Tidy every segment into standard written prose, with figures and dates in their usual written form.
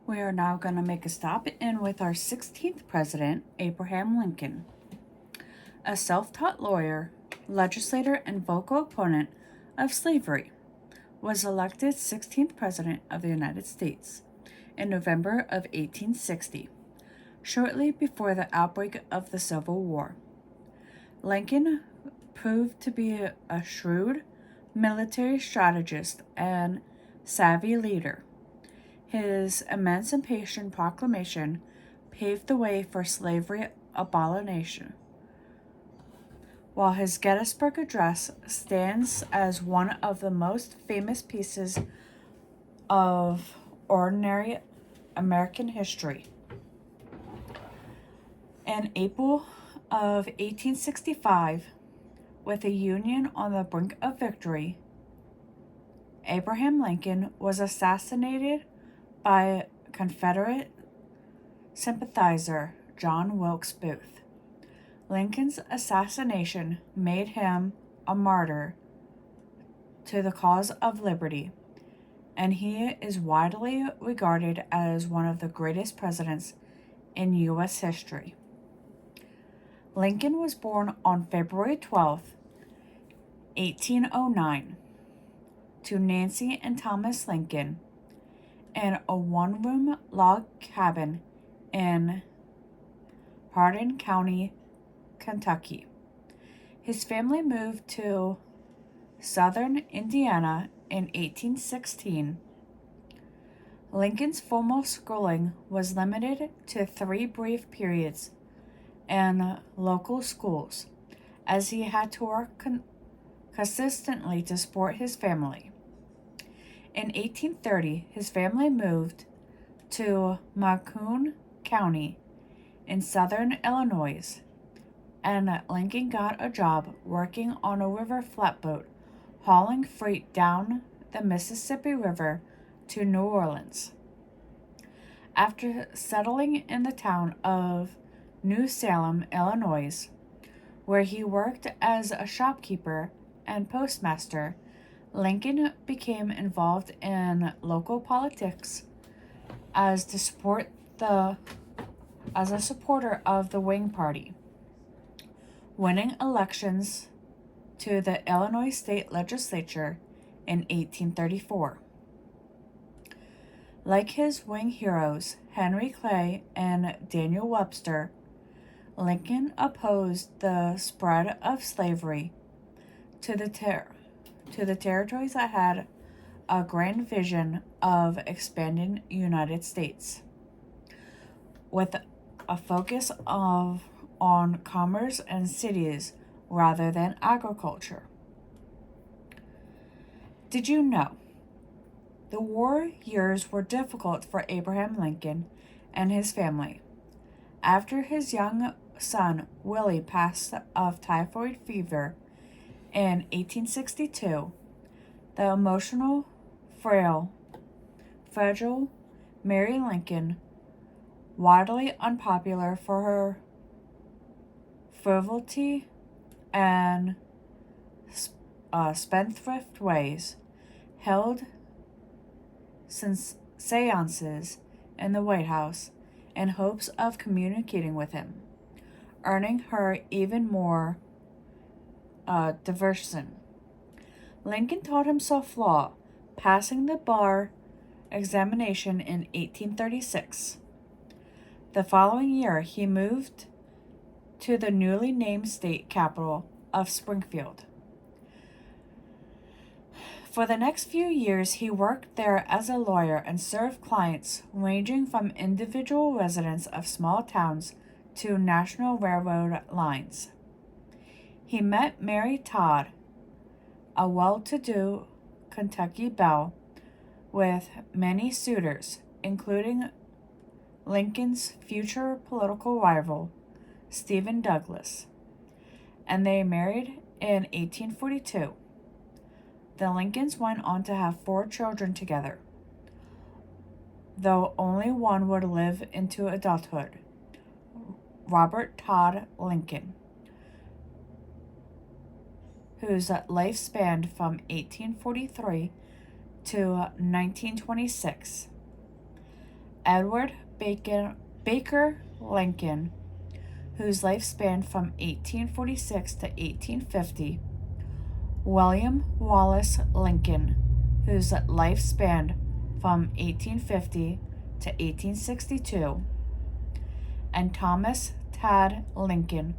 We are now going to make a stop in with our 16th president, Abraham Lincoln. A self-taught lawyer, legislator, and vocal opponent of slavery, was elected 16th president of the United States in November of 1860, shortly before the outbreak of the Civil War. Lincoln proved to be a shrewd military strategist and savvy leader. His Emancipation Proclamation paved the way for slavery abolition, while his Gettysburg Address stands as one of the most famous pieces of ordinary American history. In April of 1865, with the Union on the brink of victory, Abraham Lincoln was assassinated by Confederate sympathizer John Wilkes Booth. Lincoln's assassination made him a martyr to the cause of liberty, and he is widely regarded as one of the greatest presidents in U.S. history. Lincoln was born on February 12, 1809, to Nancy and Thomas Lincoln in a one-room log cabin in Hardin County, Kentucky. His family moved to southern Indiana in 1816. Lincoln's formal schooling was limited to 3 brief periods in local schools, as he had to work consistently to support his family. In 1830, his family moved to Macon County in southern Illinois, and Lincoln got a job working on a river flatboat hauling freight down the Mississippi River to New Orleans. After settling in the town of New Salem, Illinois, where he worked as a shopkeeper and postmaster, Lincoln became involved in local politics as a supporter of the Whig Party, winning elections to the Illinois State Legislature in 1834. Like his Whig heroes, Henry Clay and Daniel Webster, Lincoln opposed the spread of slavery to the territories that had a grand vision of expanding the United States, with a focus on commerce and cities rather than agriculture. Did you know? The war years were difficult for Abraham Lincoln and his family. After his young son Willie passed of typhoid fever in 1862, the emotional, fragile Mary Lincoln, widely unpopular for her frivolity and spendthrift ways, held seances in the White House in hopes of communicating with him, earning her even more diversion. Lincoln taught himself law, passing the bar examination in 1836. The following year, he moved to the newly named state capital of Springfield. For the next few years, he worked there as a lawyer and served clients ranging from individual residents of small towns to national railroad lines. He met Mary Todd, a well-to-do Kentucky belle, with many suitors, including Lincoln's future political rival, Stephen Douglas, and they married in 1842. The Lincolns went on to have 4 children together, though only one would live into adulthood, Robert Todd Lincoln, whose life spanned from 1843 to 1926. Edward Baker Lincoln, whose life spanned from 1846 to 1850, William Wallace Lincoln, whose life spanned from 1850 to 1862, and Thomas Tad Lincoln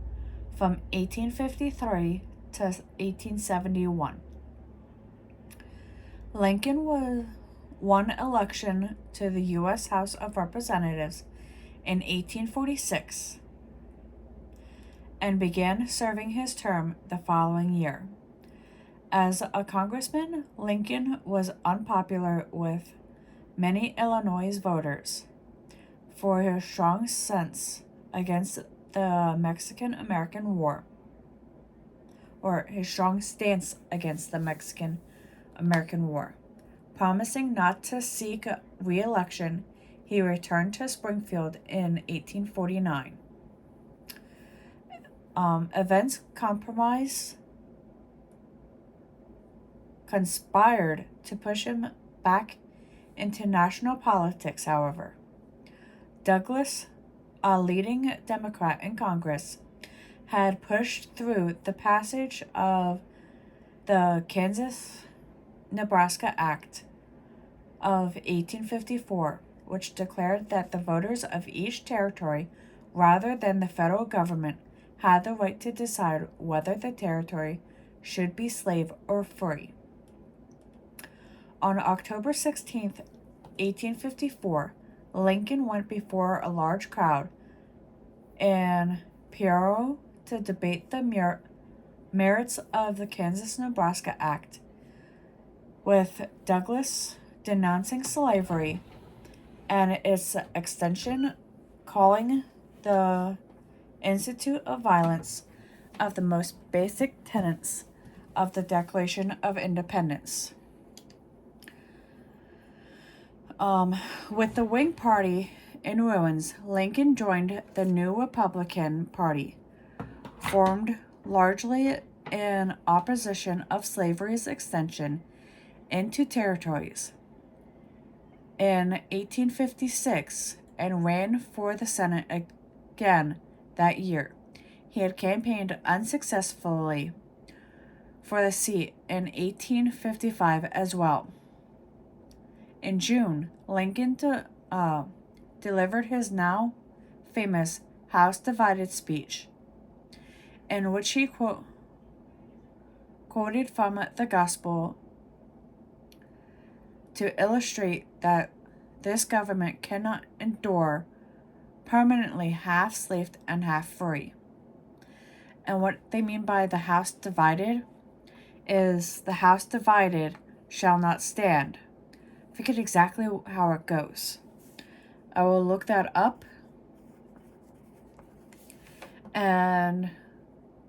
from 1853 to 1871. Lincoln won election to the U.S. House of Representatives in 1846 and began serving his term the following year. As a congressman, Lincoln was unpopular with many Illinois voters for his strong stance against the Mexican-American War, Promising not to seek re-election, he returned to Springfield in 1849. Events conspired to push him back into national politics, however. Douglas, a leading Democrat in Congress, had pushed through the passage of the Kansas-Nebraska Act of 1854, which declared that the voters of each territory, rather than the federal government, had the right to decide whether the territory should be slave or free. On October 16th, 1854, Lincoln went before a large crowd in Peoria to debate the merits of the Kansas-Nebraska Act, with Douglas denouncing slavery and its extension, calling the Institute of Violence of the most basic tenets of the Declaration of Independence. With the Whig Party in ruins, Lincoln joined the new Republican Party, formed largely in opposition of slavery's extension into territories, in 1856, and ran for the Senate again that year. He had campaigned unsuccessfully for the seat in 1855 as well. In June, Lincoln delivered his now famous House Divided speech, in which he quoted from the Gospel to illustrate that this government cannot endure permanently half slaved and half free. And what they mean by the house divided is the house divided shall not stand. I forget exactly how it goes. I will look that up and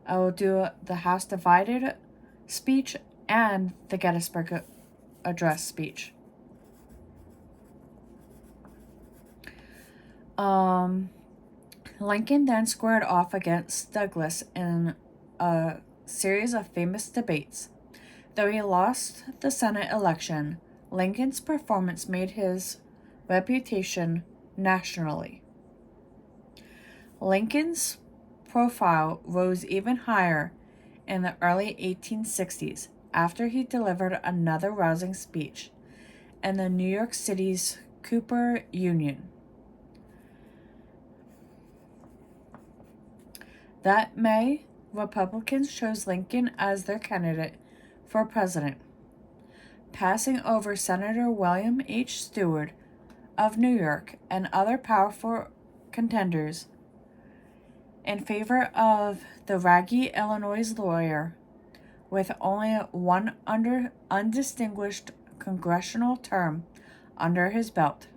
I will do the House Divided speech and the Gettysburg Address speech. Lincoln then squared off against Douglas in a series of famous debates. Though he lost the Senate election, Lincoln's performance made his reputation nationally. Lincoln's profile rose even higher in the early 1860s after he delivered another rousing speech in the New York City's Cooper Union. That May, Republicans chose Lincoln as their candidate for president, passing over Senator William H. Stewart of New York and other powerful contenders in favor of the raggy Illinois lawyer with only one undistinguished congressional term under his belt.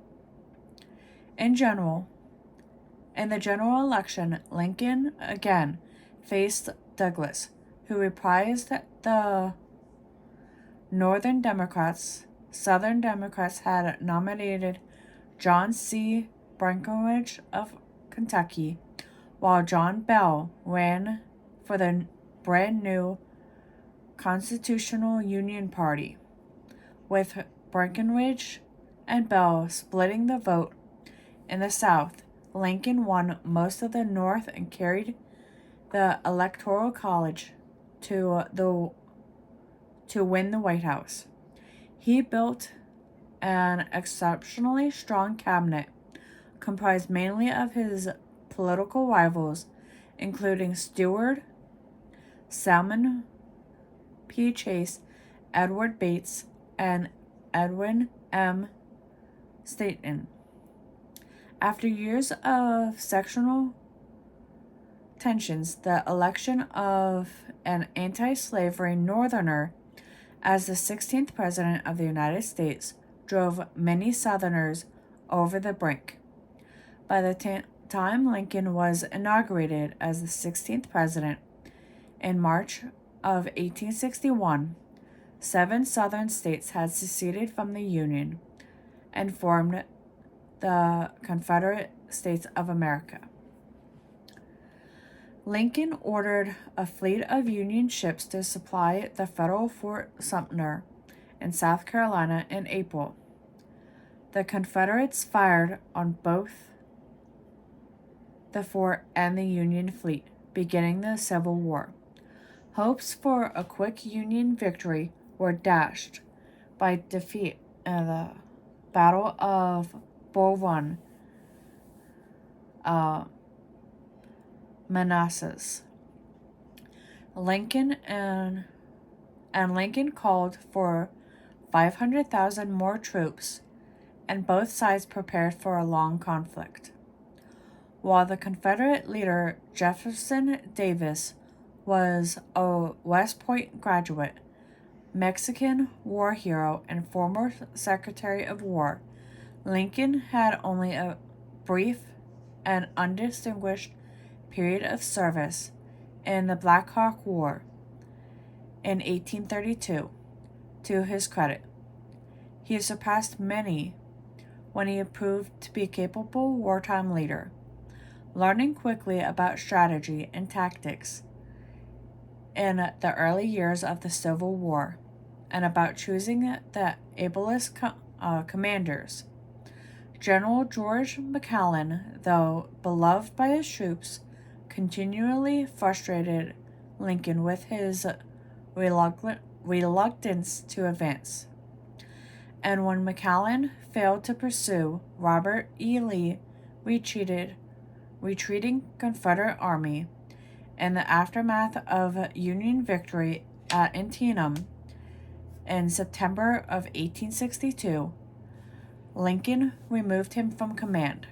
In the general election, Lincoln again faced Douglas, who reprised the Northern Democrats. Southern Democrats had nominated John C. Breckinridge of Kentucky, while John Bell ran for the brand new Constitutional Union Party, with Breckinridge and Bell splitting the vote In the South, Lincoln won most of the North and carried the Electoral College to win the White House. He built an exceptionally strong cabinet comprised mainly of his political rivals, including Stewart, Salmon P. Chase, Edward Bates, and Edwin M. Stanton. After years of sectional tensions, the election of an anti-slavery Northerner as the 16th President of the United States drove many Southerners over the brink. By the time Lincoln was inaugurated as the 16th President in March of 1861, 7 Southern states had seceded from the Union and formed the Confederate States of America. Lincoln ordered a fleet of Union ships to supply the federal Fort Sumter in South Carolina in April. The Confederates fired on both the fort and the Union fleet, beginning the Civil War. Hopes for a quick Union victory were dashed by defeat in the Battle of Bull Run, Manassas. Lincoln called for 500,000 more troops, and both sides prepared for a long conflict. While the Confederate leader Jefferson Davis was a West Point graduate, Mexican war hero, and former Secretary of War, Lincoln had only a brief and undistinguished period of service in the Black Hawk War in 1832. To his credit, he surpassed many when he proved to be a capable wartime leader, learning quickly about strategy and tactics in the early years of the Civil War, and about choosing the ablest commanders. General George McClellan, though beloved by his troops, continually frustrated Lincoln with his reluctance to advance. And when McClellan failed to pursue Robert E. Lee retreating Confederate army in the aftermath of Union victory at Antietam in September of 1862, Lincoln removed him from command.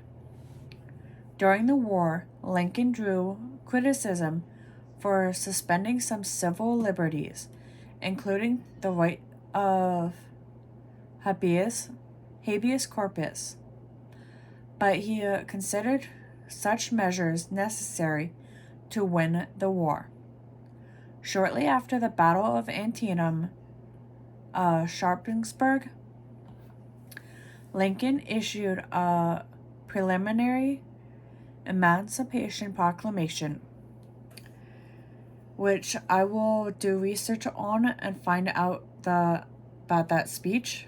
During the war, Lincoln drew criticism for suspending some civil liberties, including the right of habeas corpus, but he considered such measures necessary to win the war. Shortly after the Battle of Antietam, Sharpsburg, Lincoln issued a preliminary Emancipation Proclamation, which I will do research on and find out about that speech.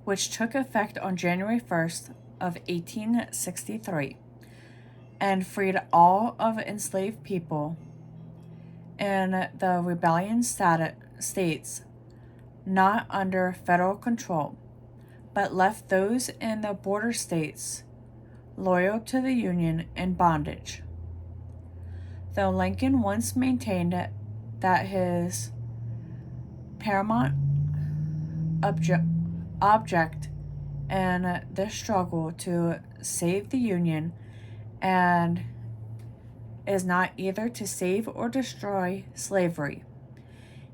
Which took effect on January 1st of 1863 and freed all of enslaved people in the rebellion states not under federal control, but left those in the border states loyal to the Union in bondage. Though Lincoln once maintained that his paramount object in this struggle to save the Union and is not either to save or destroy slavery,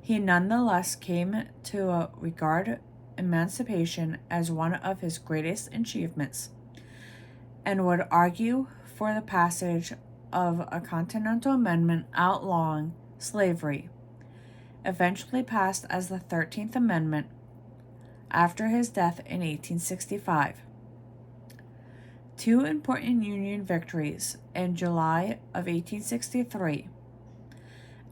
he nonetheless came to regard emancipation as one of his greatest achievements, and would argue for the passage of a Continental Amendment outlawing slavery, eventually passed as the 13th Amendment after his death in 1865. two important Union victories in July of 1863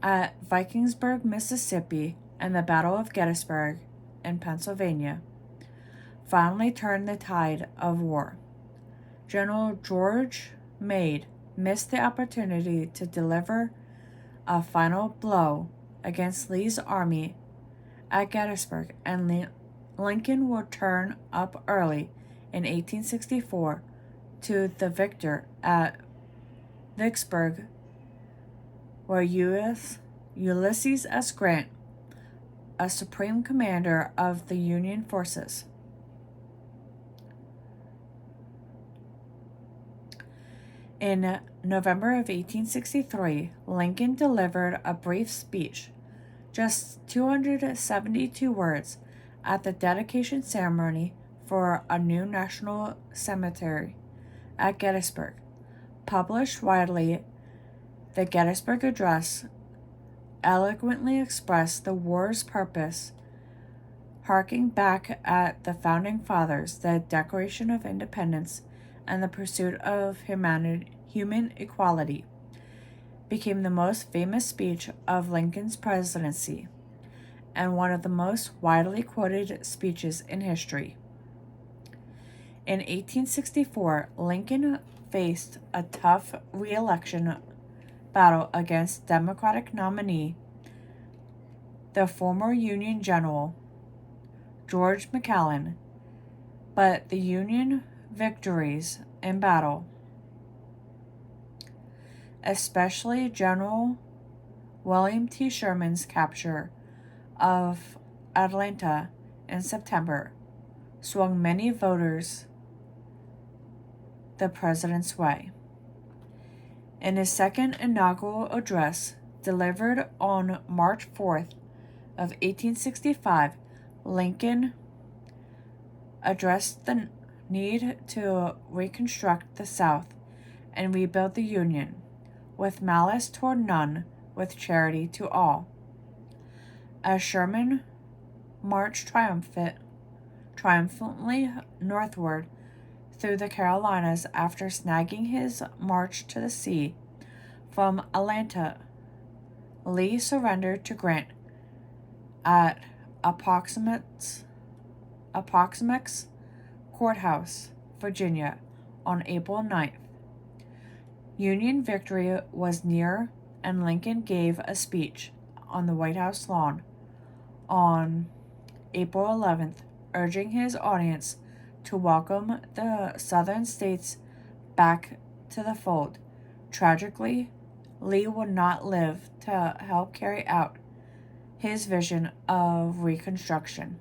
at Vikingsburg, Mississippi, and the Battle of Gettysburg in Pennsylvania finally turned the tide of war. General George Meade missed the opportunity to deliver a final blow against Lee's army at Gettysburg, and Lincoln would turn up early in 1864 to the victor at Vicksburg, where Ulysses S. Grant, a supreme commander of the Union forces, in November of 1863, Lincoln delivered a brief speech, just 272 words, at the dedication ceremony for a new national cemetery at Gettysburg. Published widely, the Gettysburg Address eloquently expressed the war's purpose, harking back at the Founding Fathers, the Declaration of Independence, and the pursuit of human equality, became the most famous speech of Lincoln's presidency and one of the most widely quoted speeches in history. In 1864, Lincoln faced a tough re-election battle against Democratic nominee, the former Union General George McClellan, but the Union victories in battle, especially General William T. Sherman's capture of Atlanta in September, swung many voters the president's way. In his second inaugural address, delivered on March 4th of 1865, Lincoln addressed the need to reconstruct the South and rebuild the Union, with malice toward none, with charity to all. As Sherman marched triumphantly northward through the Carolinas after snagging his march to the sea from Atlanta, Lee surrendered to Grant at Appomattox Courthouse, Virginia, on April 9th. Union victory was near, and Lincoln gave a speech on the White House lawn on April 11th, urging his audience to welcome the Southern states back to the fold. Tragically, Lee would not live to help carry out his vision of Reconstruction.